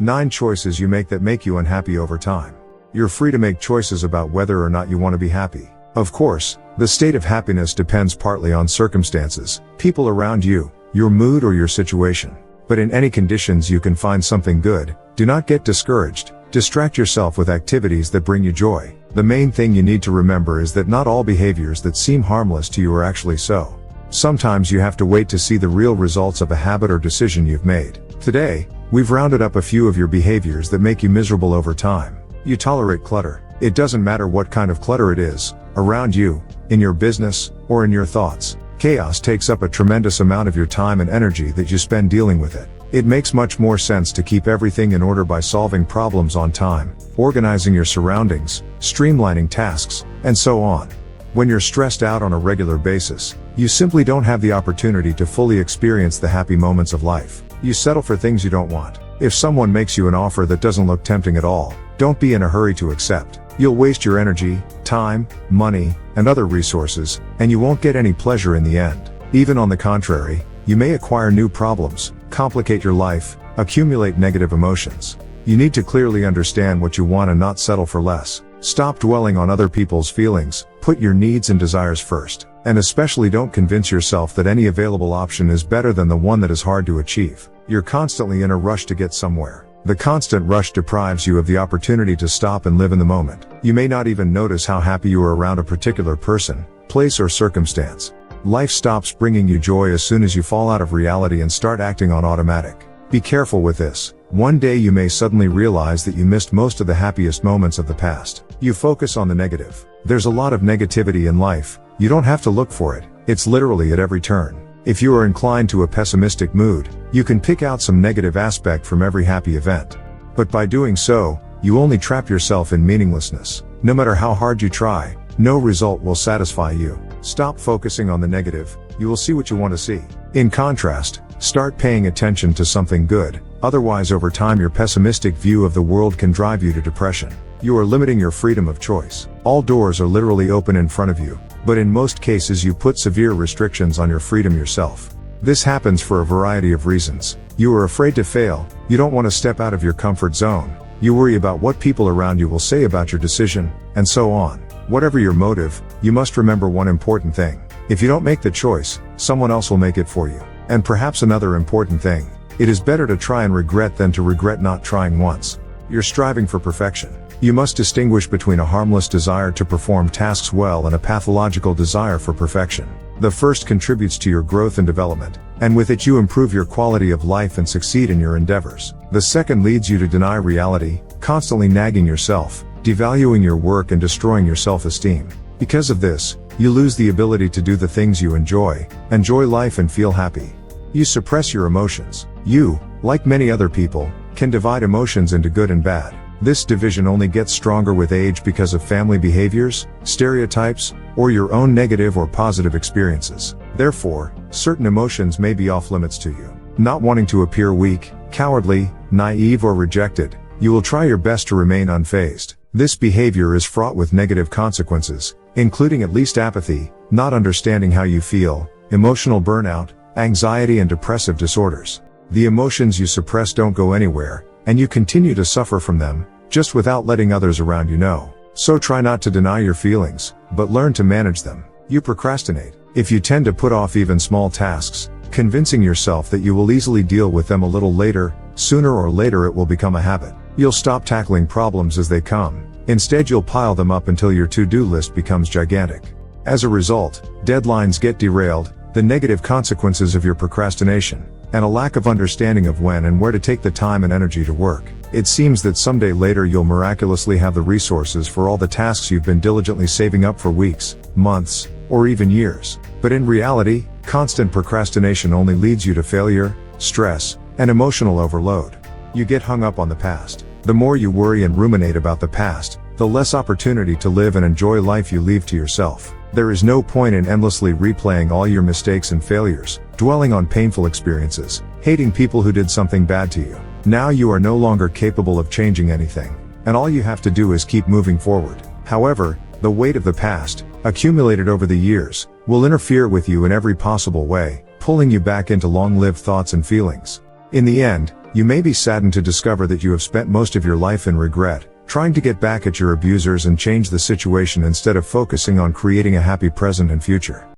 9 choices you make that make you unhappy over time. You're free to make choices about whether or not you want to be happy. Of course, the state of happiness depends partly on circumstances, people around you, your mood or your situation. But in any conditions you can find something good. Do not get discouraged. Distract yourself with activities that bring you joy. The main thing you need to remember is that not all behaviors that seem harmless to you are actually so. Sometimes you have to wait to see the real results of a habit or decision you've made. Today, we've rounded up a few of your behaviors that make you miserable over time. You tolerate clutter. It doesn't matter what kind of clutter it is, around you, in your business, or in your thoughts. Chaos takes up a tremendous amount of your time and energy that you spend dealing with it. It makes much more sense to keep everything in order by solving problems on time, organizing your surroundings, streamlining tasks, and so on. When you're stressed out on a regular basis, you simply don't have the opportunity to fully experience the happy moments of life. You settle for things you don't want. If someone makes you an offer that doesn't look tempting at all, don't be in a hurry to accept. You'll waste your energy, time, money, and other resources, and you won't get any pleasure in the end. Even on the contrary, you may acquire new problems, complicate your life, accumulate negative emotions. You need to clearly understand what you want and not settle for less. Stop dwelling on other people's feelings, put your needs and desires first. And especially don't convince yourself that any available option is better than the one that is hard to achieve. You're constantly in a rush to get somewhere. The constant rush deprives you of the opportunity to stop and live in the moment. You may not even notice how happy you are around a particular person, place or circumstance. Life stops bringing you joy as soon as you fall out of reality and start acting on automatic. Be careful with this. One day you may suddenly realize that you missed most of the happiest moments of the past. You focus on the negative. There's a lot of negativity in life. You don't have to look for it. It's literally at every turn. If you are inclined to a pessimistic mood, you can pick out some negative aspect from every happy event. But by doing so, you only trap yourself in meaninglessness. No matter how hard you try, no result will satisfy you. Stop focusing on the negative. You will see what you want to see. In contrast, start paying attention to something good. Otherwise, over time your pessimistic view of the world can drive you to depression. You are limiting your freedom of choice. All doors are literally open in front of you, but in most cases you put severe restrictions on your freedom yourself. This happens for a variety of reasons. You are afraid to fail, you don't want to step out of your comfort zone, you worry about what people around you will say about your decision, and so on. Whatever your motive, you must remember one important thing. If you don't make the choice, someone else will make it for you. And perhaps another important thing, it is better to try and regret than to regret not trying once. You're striving for perfection. You must distinguish between a harmless desire to perform tasks well and a pathological desire for perfection. The first contributes to your growth and development, and with it you improve your quality of life and succeed in your endeavors. The second leads you to deny reality, constantly nagging yourself, devaluing your work and destroying your self-esteem. Because of this, you lose the ability to do the things you enjoy life and feel happy. You suppress your emotions. You, like many other people, can divide emotions into good and bad. This division only gets stronger with age because of family behaviors, stereotypes, or your own negative or positive experiences. Therefore, certain emotions may be off limits to you. Not wanting to appear weak, cowardly, naive or rejected, you will try your best to remain unfazed. This behavior is fraught with negative consequences, including at least apathy, not understanding how you feel, emotional burnout, anxiety and depressive disorders. The emotions you suppress don't go anywhere, and you continue to suffer from them, just without letting others around you know. So try not to deny your feelings, but learn to manage them. You procrastinate. If you tend to put off even small tasks, convincing yourself that you will easily deal with them a little later, sooner or later it will become a habit. You'll stop tackling problems as they come. Instead you'll pile them up until your to-do list becomes gigantic. As a result, deadlines get derailed, the negative consequences of your procrastination, and a lack of understanding of when and where to take the time and energy to work. It seems that someday later you'll miraculously have the resources for all the tasks you've been diligently saving up for weeks, months, or even years. But in reality, constant procrastination only leads you to failure, stress, and emotional overload. You get hung up on the past. The more you worry and ruminate about the past, the less opportunity to live and enjoy life you leave to yourself. There is no point in endlessly replaying all your mistakes and failures, dwelling on painful experiences, hating people who did something bad to you. Now you are no longer capable of changing anything, and all you have to do is keep moving forward. However, the weight of the past, accumulated over the years, will interfere with you in every possible way, pulling you back into long-lived thoughts and feelings. In the end, You may be saddened to discover that you have spent most of your life in regret, trying to get back at your abusers and change the situation instead of focusing on creating a happy present and future.